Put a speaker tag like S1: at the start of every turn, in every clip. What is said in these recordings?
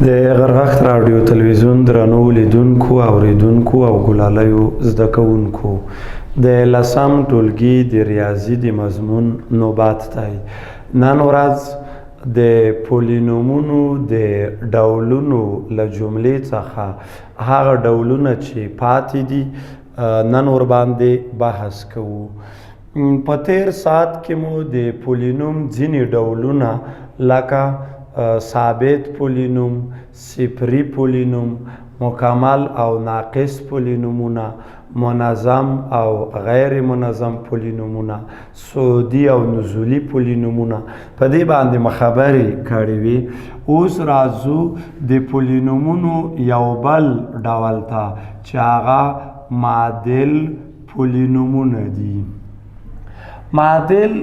S1: د غرغښت راډیو تلویزیون درنو لیدونکو اوریدونکو او ګلالیو زده کوونکو د لسم ټولګي د ریاضي د مضمون نوبات دی. نن ورځ د پولینومونو د ډولونو له جملې څخه هغه ډولونه چې پاتې دي نن ورباندې بحث کوو. په تیر ساعت کې مو د پولینوم ځینې ډولونه لکه ثابت پولینوم، صفري پولینوم، مکمل او ناقص پولینومونه، منظم او غیر منظم پولینومونه، صعودي او نزولي پولینومونه په دې باندې خبرې کړې وي. اوس راځو د پولینومونو یو بل ډول ته چې هغه معادل پولینومونه دي. معادل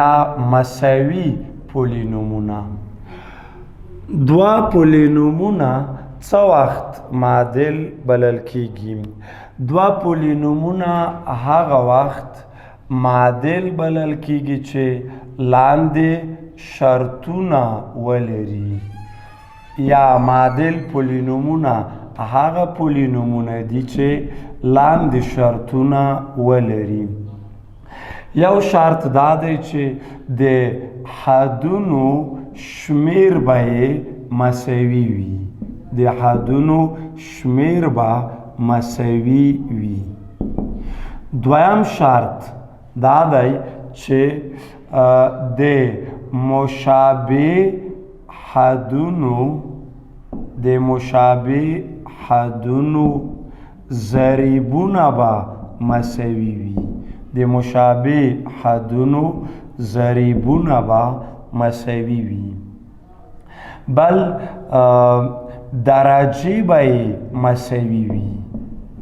S1: یا مساوي پولینومونه. دوه پولینومونه څه وخت معادل بلل کیږي؟ دوه پولینومونه هغه وخت معادل بلل کیږي چې لاندې شرطونه ولري. یا معادل پولینومونه هغه پولینومونه دي چې لاندې شرطونه ولري. یو شرط دا دی چې د حدونو شمیر به مساوي وي. د حدونو شمیر به مساوي وي. دویم شرط دا دی چې د مشابه حدونو ضریبونه به مساوي وي. د مشابه حدونو ضریبونه به مساوي وي. بل درجې به مساوي وي.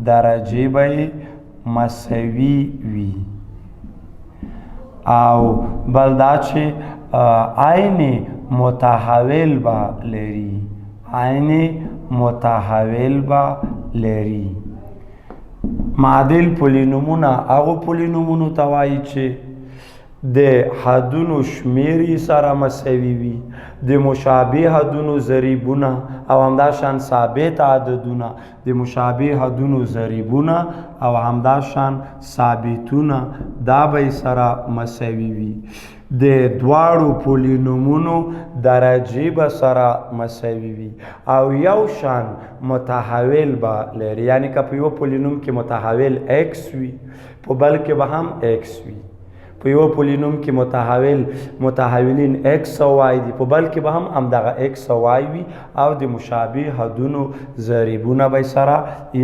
S1: درجې به مساوي وي. او بل دا چې عین متحول به لري. عین متحول به لري. معادل پولینومونه هغو پولینومونو ته وایي چې د حدونو شمیر سره مساوي وي. د مشابه حدونو ضریبونه او همداشان ثابت عددونه د مشابه حدونو ضریبونه او همداشان ثابتونه دا به سره مساوي وي. د دواړو پولینومونو درجې به سره مساوي وي او یو شان متحول به لري. یعنی که په یو پولینوم کې متحول x وي په بل کې به هم x وي. په یو پولینوم کې متحولین x او y دي په بل کې به هم همدغه x او y وي او د مشابه حدونو ضریبونه به سره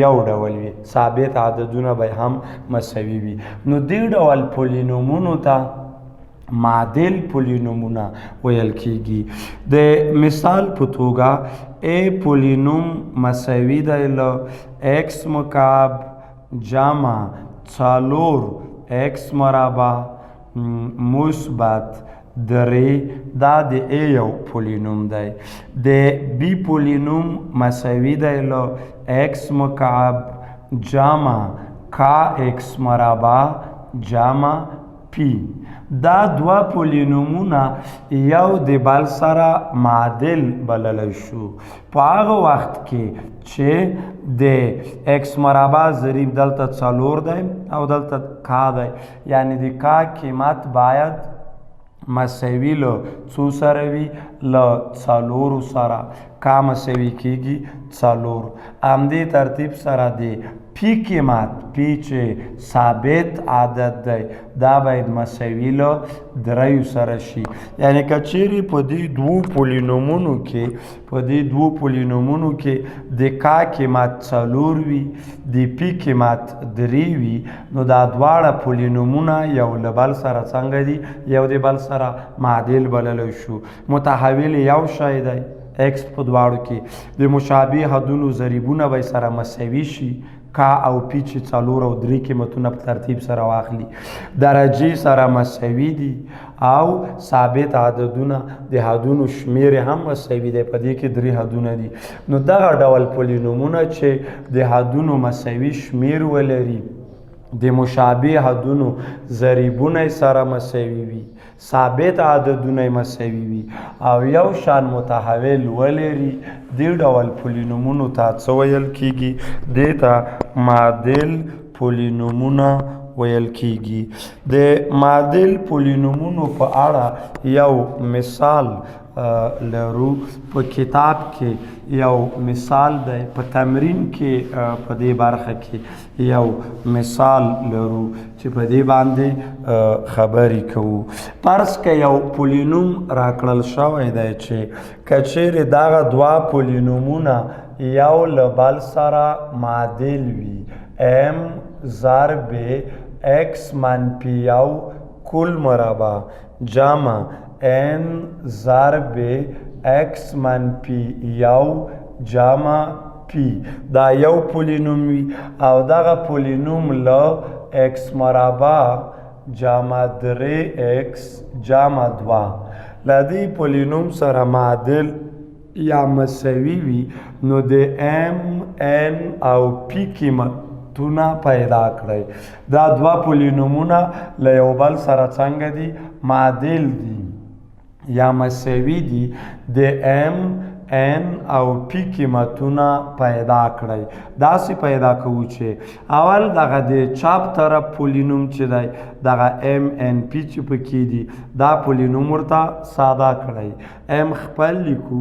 S1: یو ډول وي. ثابت عددونه به هم مساوي وي. نو دې ډول پولینومونو ته معادل پولینومونه ویل کیږي. د مثال په توګه a پولینوم مساوي دی له x مکعب جمع 4x مربع مثبت 3 دا د a یو پولینوم دی. د b پولینوم مساوي دی له x مکعب جمع kx مربع جمع p. دا دوه پولینومونه یو د بل سره معادل بللی شو په هغه وخت کې چې د x مربع ضریب دلته 4 دی او دلته کا دی. یعنی د کا قیمت باید مساوي له څو سره وي؟ له 4 سره. کا مساوي کیږي 4. همدې ترتیب سره د پی قیمت پی چې ثابت عدد دی دا باید مساوي له 3 سره شي. یعنی که چیرې په دې دوو پولینومونو کې د کا قیمت 4 وي د پی قیمت 3 وي نو دا دواړه پولینومونه یو له بل سره څنګه دي؟ یو د بل سره معادل بللی شو. متحول یو شی دی x په دواړو کې. د مشابه حدونو ضریبونه به سره مساوي شي. کا او پی چې 4 او 3 قیمتونه په ترتیب سره واخلي. درجې سره مساوي دي او ثابت عددونه د حدونو شمیر هم مساوي دی. په دې کې 3 حدونه دي. نو دغه ډول پولینومونه چې د حدونو مساوي شمیر ولري د مشابه حدونو ضریبونه سره مساوي وي، ثابت عددونه مساوي وي او یو شان متحول ولري، دې ډول پولینومونو ته څه ویل کیږي؟ دې ته معادل پولینومونه ویل کیږي. د معادل پولینومونو په اړه یو مثال لرو. په کتاب کې یو مثال دی، په تمرین کې په دې برخه کې یو مثال لرو چې په دې باندې خبرې کوو. فرض که یو پولینوم راکړل شوی دی چې که چیرې دغه دوه پولینومونه یو له بل سره معادل وي، m ضرب x منفي یو کل مربع جمع n ضرب x منفي یو جمع p دا یو پولینوم وي او دغه پولینوم له x مربع جمع 3x جمع 2 له دې پولینوم سره معادل یا مساوي وي، نو د m n او p قیمتونه پیدا کړئ. دا دوه پولینومونه له یو بل سره څنګه دي؟ معادل دي یا مساوي دي. د m n او p قیمتونه پیدا کړئ. داسې پیدا کوو چې اول دغه د چاپ طرف پولینوم چې دی دغه m n p چې پکې دي دا پولینوم ورته ساده کړئ. m خپل لیکو،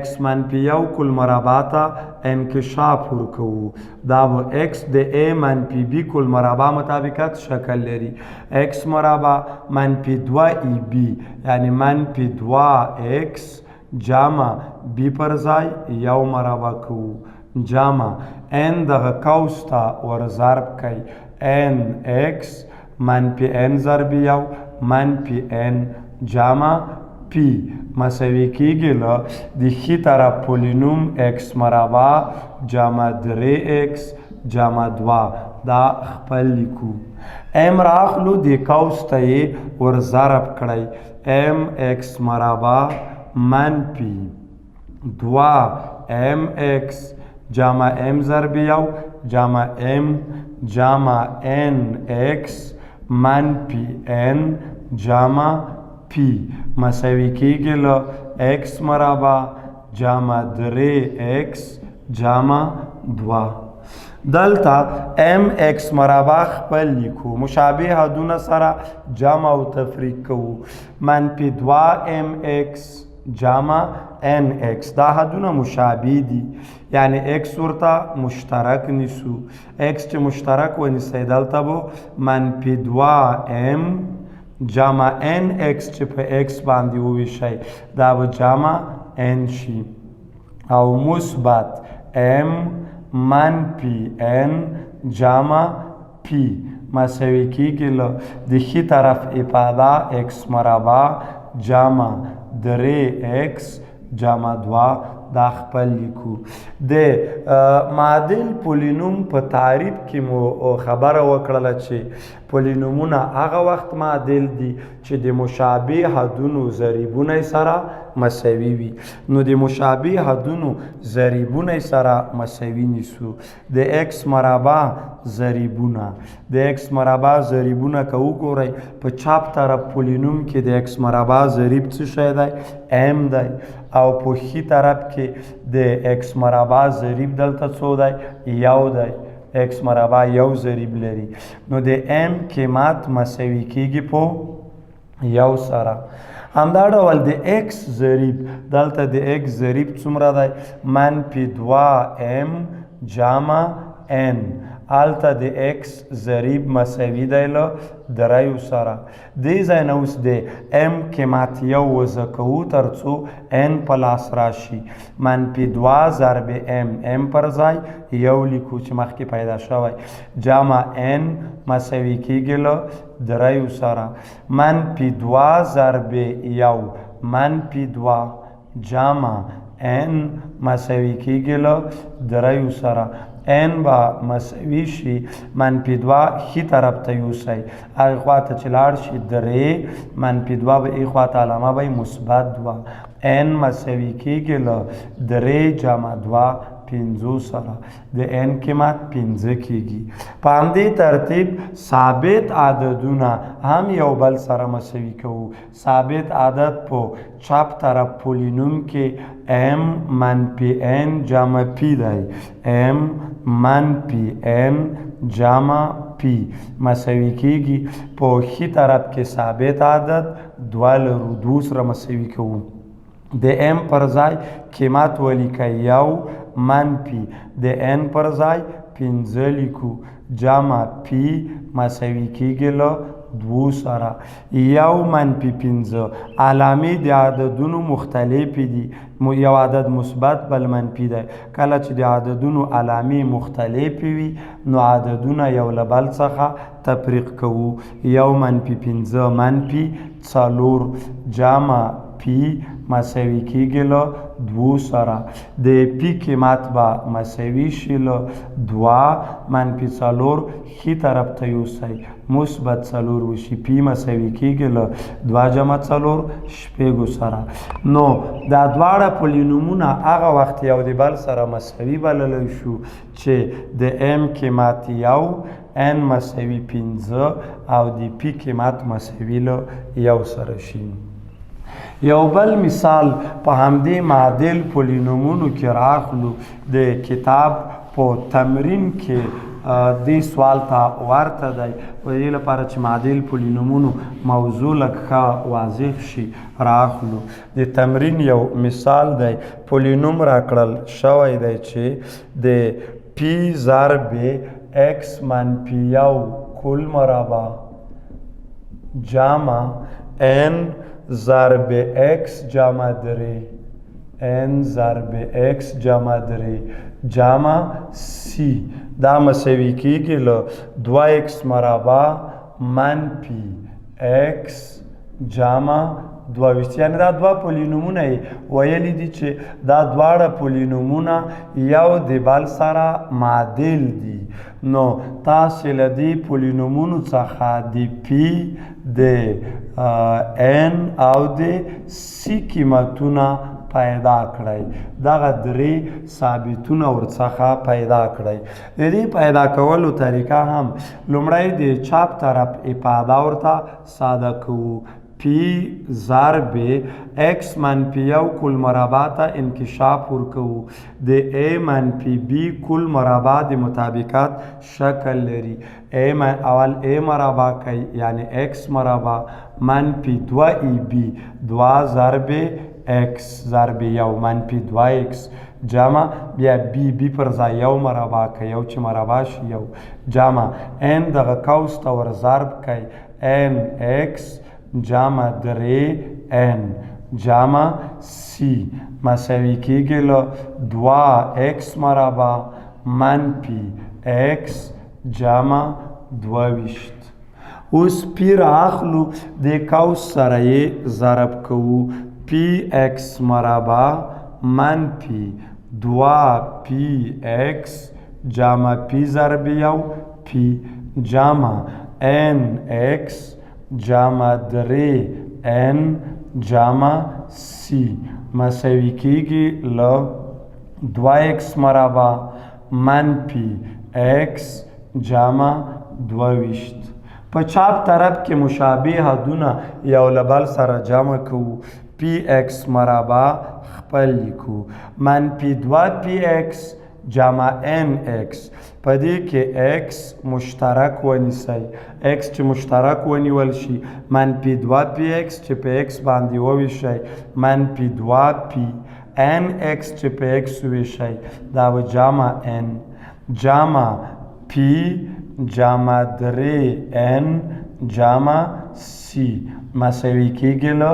S1: x منفي یو کل مربع ته انکشاف ورکوو، دا به x د a منفي b کل مربع مطابقت شکل لري. x مربع منفي 2ab یعنی منفي 2x جمع b پر ځای یو مربع کوو جمع n دغه قوس ته ور ضرب کوي n x منفي n ضرب یو منفي n جمع p مساوي کیږي له د ښي طرف پولینوم x مربع جمع 3x جمع 2 دا خپل لیکو. m راخلو د قوس ته یې ور ضرب کړئ m x مربع منفي 2mx جمع m ضرب یو جمع m جمع nx منفي n جمع p مساوي کیږي له x مربع جمع 3x جمع 2. دلته mx مربع خپل لیکو، مشابه حدونه سره جمع او تفریق کوو. منفي 2mx جمع nx دا حدونه مشابه دي یعنی x ورته مشترک نیسو. x چې مشترک ونیسئ دلته به منفي 2m جمع nx چې په x باندې وویشئ دا به جمع n شي او مثبت m منفي n جمع p مساوي کیږي له د ښي طرف افاده x مربع جمع 3x جمع 2 دا خپل لیکو. د معادل پولینوم په تعریف کې مو خبره وکړله چې پولینومونه هغه وخت معادل دي چې د مشابه حدونو ضریبونه سره مساوي وي. نو د مشابه حدونو ضریبونه سره مساوي نیسو. د x مربع ضریبونه د x مربع ضریبونه که وګورئ په چپ طرف پولینوم کې د x مربع ضریب څه شی دی؟ m دی او په ښي طرف کې د x مربع ضریب دلته څو دی؟ یو دی. x مربع یو ضریب لري نو د m قیمت مساوي کیږي په یو سره. همدا ډول د x ضریب دلته د x ضریب څومره دی؟ منفي 2m جمع n. هلته د x ضریب مساوي دی له 3 سره. دې ځای نه اوس د m قیمت یو وضع کوو تر څو n په لاس راشي. منفي 2 ضرب m پر ځای یو لیکو چې مخکې پیدا شوی جمع n مساوي کیږي له 3 سره. منفي 2 ضرب یو منفي 2 جمع n مساوي کیږي له 3 سره. n با مساوي شي منفي 2 ښي طرف ته یوسئ هغې خوا ته چې لاړ شي 3 منفي 2 به ای خوا ته علامه به مثبت 2 n مساوي کیږي له 3 جمع 2 پنځو سره د n قیمت 5 کیږي. په همدې ترتیب ثابت عددونه هم یو بل سره مساوي کوو. ثابت عدد په چپ طرف پولینوم کې m منفي n جمع p دی. m منفي n جمع p مساوي کیږي. په ښي طرف کې ثابت عدد دوه لرو، دوه سره مساوي کوو. د m پر ځای قیمت ولیکئ یو منفي د n پر ځای 5 لیکو جمع p مساوي کیږي له 2 سره. یو منفي 5 علامې د عددونو مختلفې دي. یو عدد مثبت بل منفي دی. کله چې د عددونو علامې مختلفې وي نو عددونه یو له بل څخه تفریق کوو. یو منفي 5 منفي 4 جمع p مساوي کیږي له 2 سره. د p قیمت به مساوي شي له 2 منفي 4 ښي طرف ته یوسئ مثبت 4 وشي. p مساوي کیږي له 2 جمع 4 شپږو سره. نو دا دواړه پولینومونه هغه وخت یو د بل سره مساوي بللی شو چې د m قیمت یو n مساوي 15 او د p قیمت مساوي له 1 سره شي. یو بل مثال په همدې معادل پولینومونو کې راخلو. د کتاب په تمرین کې دې سوال ته ورته دی. په دې لپاره چې معادل پولینومونو موضوع لږ ښه واضح شي راخلو. د تمرین یو مثال دی. پولینوم راکړل شوی دی چې د p ضرب x منفي 1 کل مربع جمع n ضرب x جمع 3 n ضرب x جمع 3 جمع c دا مساوي کیږي له 2x مربع منفي x جمع 22. یعنې دا دوه پولینومونه یې ویلي دي چې دا دواړه پولینومونه یو د بل سره معادل دي. نو تاسې له دې پولینومونو څخه د p د n او د c قیمتونه پیدا کړئ. دغه درې ثابتونه ورڅخه پیدا کړئ. د دې پیدا کولو طریقه هم لومړی د چپ طرف افاده ورته ساده کوو. p ضرب x منفي 1 کل مربع ته انکشاف ورکوو. د a منفي b کل مربع د مطابقت شکل لري. اول a مربع کوي یعنی x مربع منفي 2ab 2 ضرب x ضرب 1 منفي 2x جمع بیا b پر ځای یو مربع کوي یو چې مربع شي یو جمع n دغه قوس ته ور ضرب کوي nx جمع 3n جمع c مساوي کیږي له 2x مربع منفي x جمع 22. اوس p راخلو د قوس سره یې ضرب کوو. px مربع منفي 2px جمع p ضرب 1 p جمع nx جمع 3n جمع c مساوي کیږي له 2x مربع منفي x جمع 22. په چپ طرف کې مشابه حدونه یو له بل سره جمع کوو. px مربع خپل لیکو منفي 2px جمع nx. په دې کې x مشترک ونیسئ. x چې مشترک ونیول شي منفي 2px چې په x باندې وویشئ منفي 2p nx چې په x وویشئ دا به جمع n جمع p جمع 3n جمع c مساوي کیږي له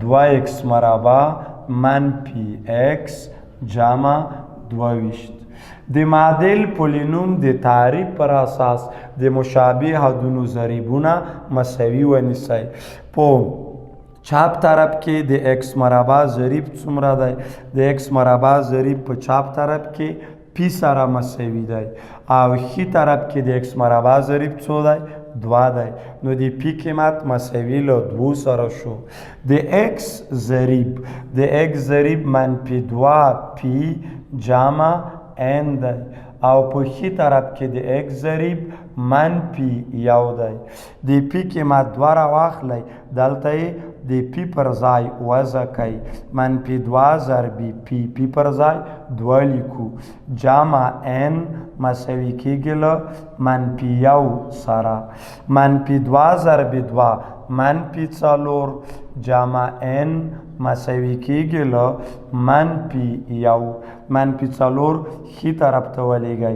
S1: 2x مربع منفي x جمع 22. د معادل پولینوم د تعریف پر اساس د مشابه حدونو ضریبونه مساوي ونیسئ. په چپ طرف کې د x مربع ضریب څومره دی؟ د x مربع ضریب په چپ طرف کې p سره مساوي دی او ښي طرف کې د x مربع ضریب څو دی؟ 2 دی. نو د p قیمت مساوي له 2 سره شو. د x ضریب منفي 2p جمع n دی او په ښي طرف کې د x ضریب منفي 1 دی د پی قیمت 2 راواخلئ دلته یې د پی پر ځای وضع کوي منفي 2 ضرب پی پر ځای 2 لیکو جمع n مساوي کېږي له منفي 1 سره منفي 2 ضرب 2 منفي 4 جمع n مساوي کېږي له منفي 1 منفي 4 ښي طرف ته ولېږئ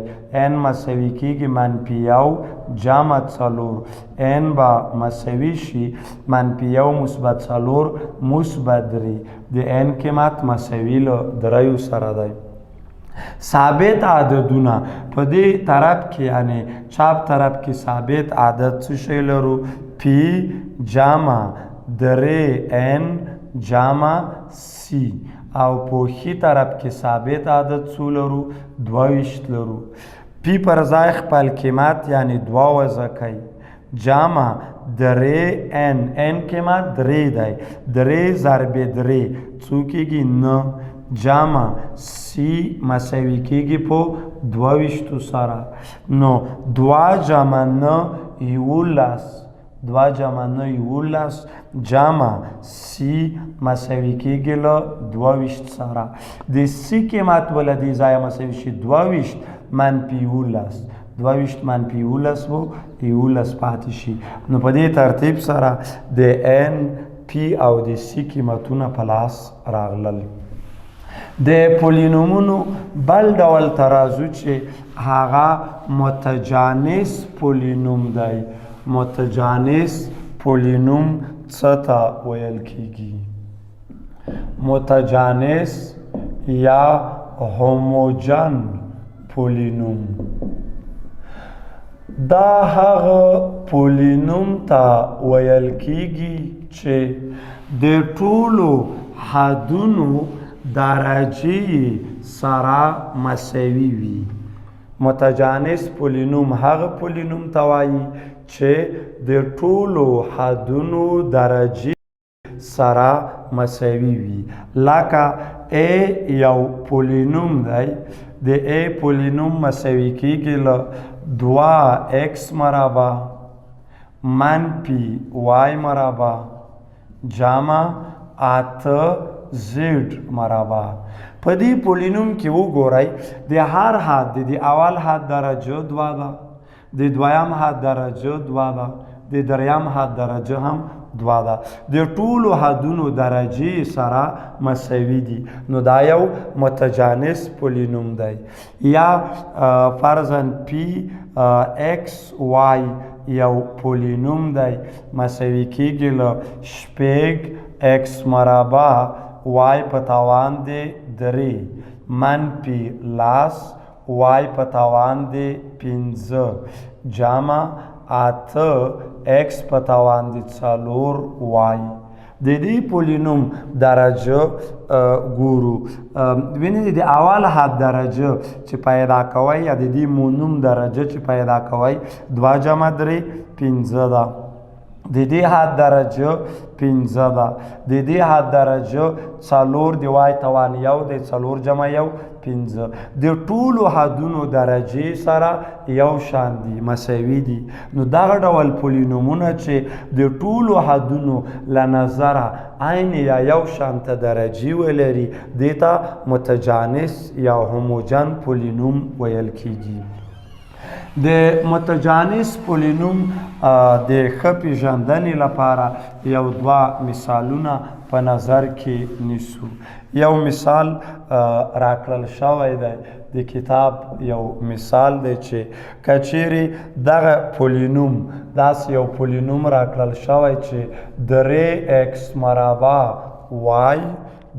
S1: n مساوي کېږي منفي 1 جمع 4 n به مساوي شي منفي 1 مثبت 4 مثبت 3 د n قیمت مساوي له 3 سره دی ثابت عددونه په دې طرف کې یعنی چپ طرف کې ثابت عدد څه شی لرو پی جمع 3n جمع سی او په ښي طرف کې ثابت عدد څو لرو 22 لرو پی پر ځای خپل قیمت یعنی 2 وضع کوي جمع 3n n قیمت 3 دی 3 ضرب 3 څو کېږي 9 جمع سی مساوي کېږي په 22 سره نو 2 جمع 9 11 2 جمع 9 11 جمع سی مساوي کېږي له 22 سره د سی قیمت بله دې ځایه مساوي شي 22 منفي 11 22 منفي 11 و 11 پاتې شي نو په دې ترتیب سره د n پی او د سی قیمتونه په لاس راغلل د پولینومونو بل ډول ترازو چې هغه متجانس پولینوم دی متجانس پولینوم څه ته ویل کېږي متجانس یا هوموجن پولینوم دا هغه پولینوم ته ویل کېږي چې د ټولو حدونو درجې سره مساوي وي متجانس پولینوم هغه پولینوم ته وایي چې د ټولو حدونو درجې سره مساوي وي لکه a یو پولینوم دی د a پولینوم مساوي کېږي له 2x مربع منفي y مربع جمع 8z مربع په دې پولینوم کې وګورئ د هر حد د اول حد درجه 2 ده د دویم حد درجه 2 ده د دریم حد درجه هم 2 ده د ټولو حدونو درجې سره مساوي دي نو دا یو متجانس پولینوم دی یا فرضاً پی ایکس وای یو پولینوم دی مساوي کېږي له 6x مربع وای په توان دی 3 منفي لاس وای په توان دی 15 جمع 8x په توان دی 4 وای د دې پولینوم درجه ګورو وینئ د اول حد درجه چې پیدا کوئ یا د دې مونوم درجه چې پیدا کوئ 2 جمع 3 15 ده د دې حد درجه 15 ده د دې حد درجه 4 د وای توان 1 د 4 جمع 1 15 د ټولو حدونو درجې سره یو شان دي مساوي دي نو دغه ډول پولینومونه چې د ټولو حدونو له نظره عین یا یو شانته درجې ولري دې ته متجانس یا هوموجن پولینوم ویل کېږي د متجانس پولینوم د ښه پیژندنې لپاره یو 2 مثالونه په نظر کې نیسو یو مثال راکړل شوی دی د کتاب یو مثال دی چې کچیرې دغه پولینوم داسې یو پولینوم راکړل شوی چې 3x مربع y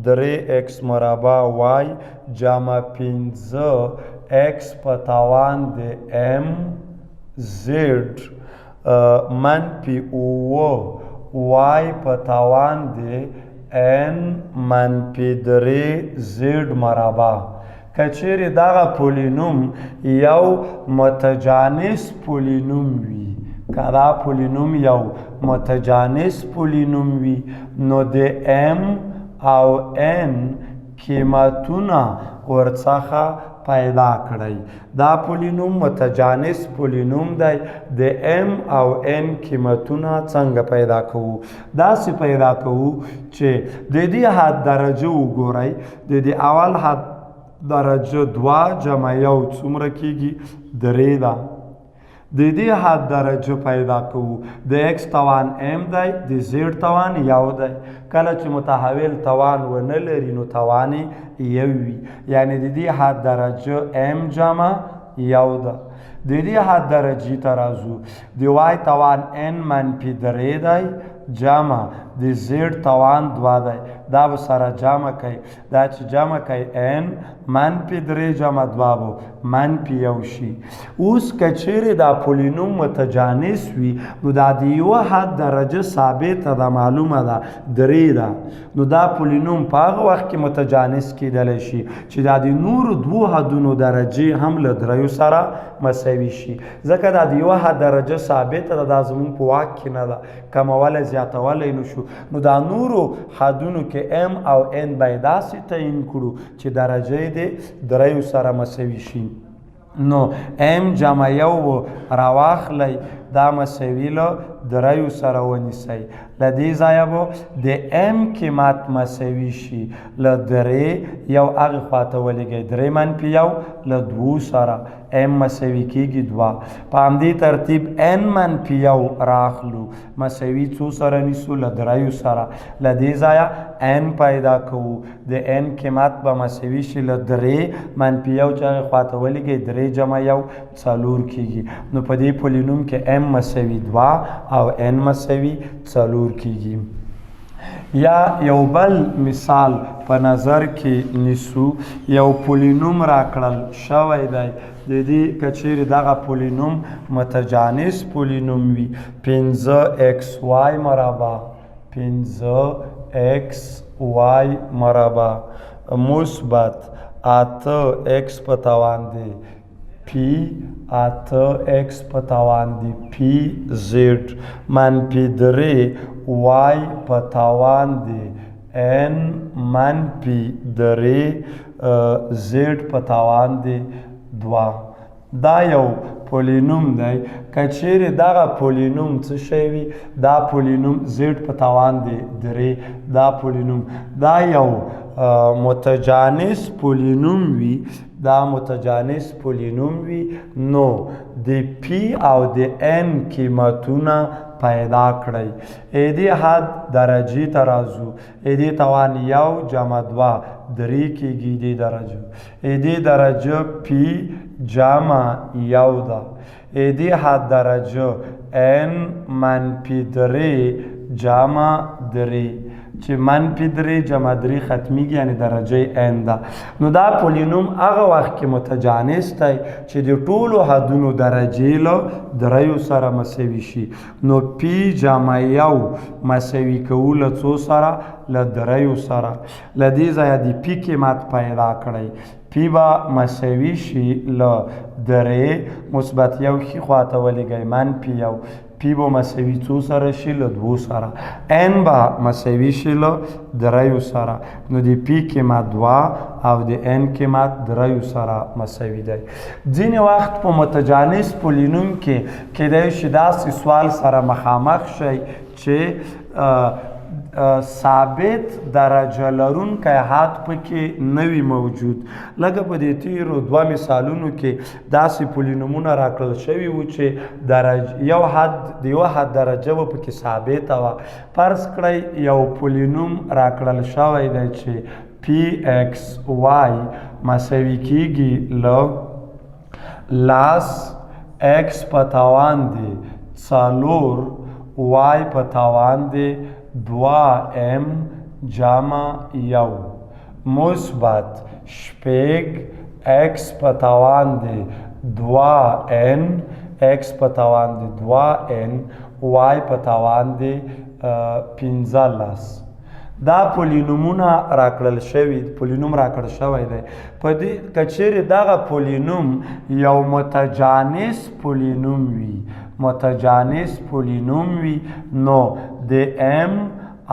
S1: 3x مربع y جمع 15x په توان د m z منفي 9 y په توان د n منفي 3 z مربع کچیرې دغه پولینوم یو متجانس پولینوم وي که دا پولینوم یو متجانس پولینوم وي نو د m او n قیمتونه ورڅخه پیدا کړی. دا پولینوم متجانس پولینوم دی. د ام او ان قیمتونه څنګه پیدا کوو؟ داسې پیدا کوو چې د دې حد درجه وګورئ. د دې اول حد درجه 2 جمع 1 څومره کیږي؟ 3 ده. د دې حد درجه پیدا کوو. د ایکس توان ام دی، د زیډ توان 1 دی. کله چې متحول توان ونه لري نو توان یې 1 وي، یعنی د دې حد درجه ام جمع 1 ده. د دې حد درجې ته راځو. د وای توان ان منفي 3 دی جمع د زیډ توان 2 دی. دا به سره جمع کوي. دا چې جمع کوي ان منفي 3 جمع 2 به منفي 1 شي. اوس که چیرې دا پولینوم متجانس وي نو دا د یوه حد درجه ثابته ده، معلومه ده 3 ده. نو دا پولینوم په هغه وخت کې متجانس کیدلی شي چې دا د نورو 2 حدونو درجې هم له 3 سره مساوي شي. ځکه دا د یوه حد درجه ثابته ده، دا زموږ په واک کې نه ده، کمولی زیاتولی نه شو. نو دا نورو حدونو کې ام او ان باید داسې تعین کړو چې درجه یې د 3 سره مساوي شي. نو ام جمع 1 راواخلی، دا مساوي له 3 سره ونیسئ. له دې ځایه به د ام قیمت مساوي شي له 3 یو هغې خواته ولیږئ، 3 منفي 1 له 2 سره ام مساوي کیږي 2. په همدې ترتیب ان منفي 1 راخلو، مساوي څو سره نیسو؟ له 3 سره. له دې ځایه ان پیدا کوو. د ان قیمت به مساوي شي له 3 منفي 1 چې هغې خواته ولیږئ، 3 جمع 1 4 کیږي. نو په دې پولینوم کې ام مساوي 2 او ان مساوي 4 کیږي. یا یو بل مثال په نظر کې نیسو. یو پولینوم راکړل شوی دی. د دې که چیرې دغه پولینوم متجانس پولینوم وي، 5xy مربع 5xy مربع مثبت 8x په توان دی پی 8x په توان دی پی زیډ منفي 3y په توان دی n منفي 3 زیډ په توان دی 2. دا یو پولینوم دی. که چیرې دغه پولینوم څه شی وي، دا پولینوم زیډ په توان دی 3. دا پولینوم دا یو متجانس پولینوم وي، دا متجانس پولینوم وي، نو د پی او د ان قیمتونه پیدا کړئ. دې حد درجې ته راځو. دې توان 1 جمع 2 3 کیږي. دې درجه دې درجه پی جمع 1 ده. دې حد درجه ان منفي 3 جمع 3 چې منفي 3 جمع 3 ختمیږي، یعنی درجه ان ده. نو دا پولینوم هغه وخت کې متجانس دی چې د ټولو حدونو درجې له 3 سره مساوي شي. نو پی جمع 1 مساوي کوو له څو سره؟ له 3 سره. له دې ځایه د پی قیمت پیدا کړئ. پی به مساوي شي له 3 مثبت 1 ښي خواته ولیږئ منفي 1. پی به مساوي څو سره شي؟ له 2 سره. ان به مساوي شي له 3 سره. نو د پی قیمت 2 او د ان قیمت 3 سره مساوي دی. ځینې وخت په متجانس پولینوم کې کیدای شي داسې سوال سره مخامخ شئ چې ثابت درجه لرونکی حد پکې نه وي موجود. لکه په دې تیرو 2 مثالونو کې داسې پولینومونه راکړل شوي وو چې یو حد درجه به پکې ثابته وه. فرض کړئ یو پولینوم راکړل شوی دی چې پی ایکس وای مساوي کیږي له لاس ایکس په توان دی 4 وای په توان دی 2m جمع 1 مثبت 6 x په توان دی 2n x په توان دی 2n y په توان دی 15. دا پولینومونه راکړل شوي، پولینوم راکړل شوی دی. په دې که چیرې دغه پولینوم یو متجانس پولینوم وي، متجانس پولینوم وي، نو د ام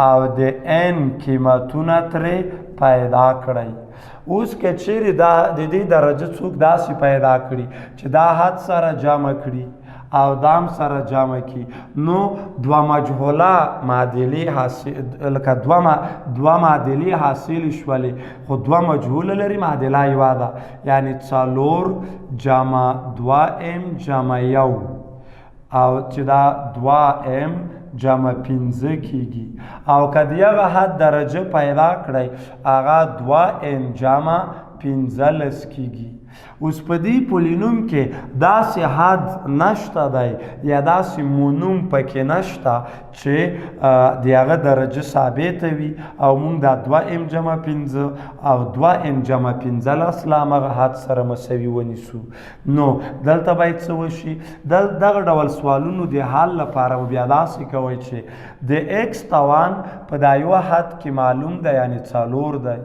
S1: او د ان قیمتونه ترې پیدا کړی. اوس که چیرې دا د دې درجه څوک داسې پیدا کړي چې دا حد سره جمع کړي او دام سره جمع کی نو دوه مجهوله معادلې حاصل لکه دوه معادلې حاصل شولې خو دوه مجهوله لري معادله یوه ده یعنی 4 جمع 2m جمع 1 او چې دا 2m جمع 15 کیږي او که د یغه حد درجه پیدا کړی هغه 2n جمع 15 کیږي. اوس په دې پولینوم کې داسې حد نشته دی یا داسې مونوم پکې نشته چې د هغه درجه ثابته وي او موږ دا 2m جمع 15 او 2n جمع 15 له همغه حد سره مساوي ونیسو. نو دلته باید څه وشي دغه ډول سوالونو د حل لپاره بیا داسې کوئ چې د x توان په دا یوه حد کې معلوم دی یعنی 4 دی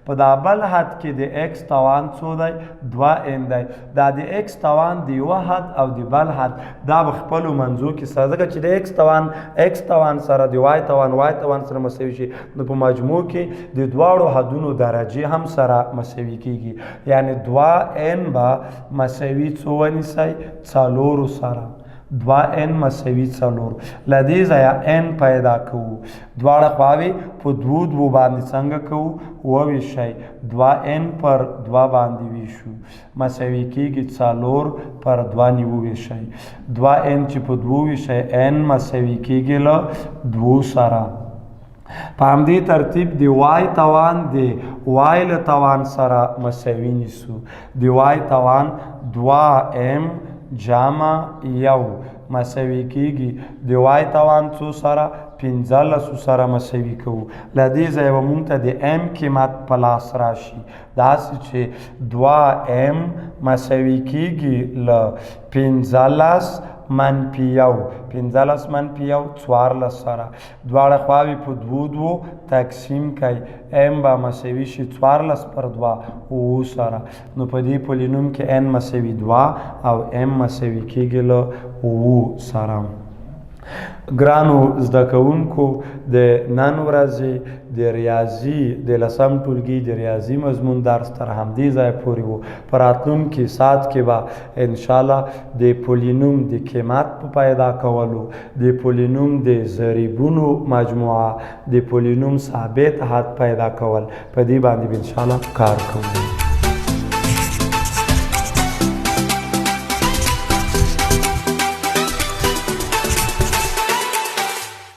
S1: په دا بل حد کې د x توان څو دی 2n دی دا د x توان د یوه حد او د بل حد دا به خپلو منځو کې سره ځکه چې د x توان سره د y توان سره مساوي شي نو په مجموع کې د دواړو حدونو درجې هم سره مساوي کیږي یعنی 2n به مساوي څو ونیسئ 4 سره 2n مساوي 4 له دې ځایه n پیدا کوو دواړه خواوې په 2 باندې څنګه کوو وویشئ 2n پر 2 باندې ویشو مساوي کیږي 4 پر 2 نی وویشئ 2n چې په 2 ویشئ n مساوي کیږي له 2 سره. په همدې ترتیب د y توان د y له توان سره مساوي نیسو د y توان 2m جمع 1 مساوي کیږي د y توان څو سره 15 سره مساوي کوو له دې ځایه به مونږ ته د m قیمت په لاس راشي داسې چې 2m مساوي کیږي له 15 منفي 1 15 منفي 1 14 سره دواړه خواوې په 2 تقسیم کړئ m به مساوي شي 14 پر 2 اوه سره نو په دې پولینوم کې n مساوي 2 او m مساوي کیږي له اوه سره. ګرانو زده کوونکو د نن ورځې د ریاضي د 10م ټولګي د ریاضي مضمون درس تر همدې ځایه پورې و. په راتلونکي ساعت کې به انشاءالله د پولینوم د قیمت په پیدا کولو د پولینوم د ضریبونو مجموعه د پولینوم ثابت حد پیدا کول په دې باندې به انشاءالله کار کوو.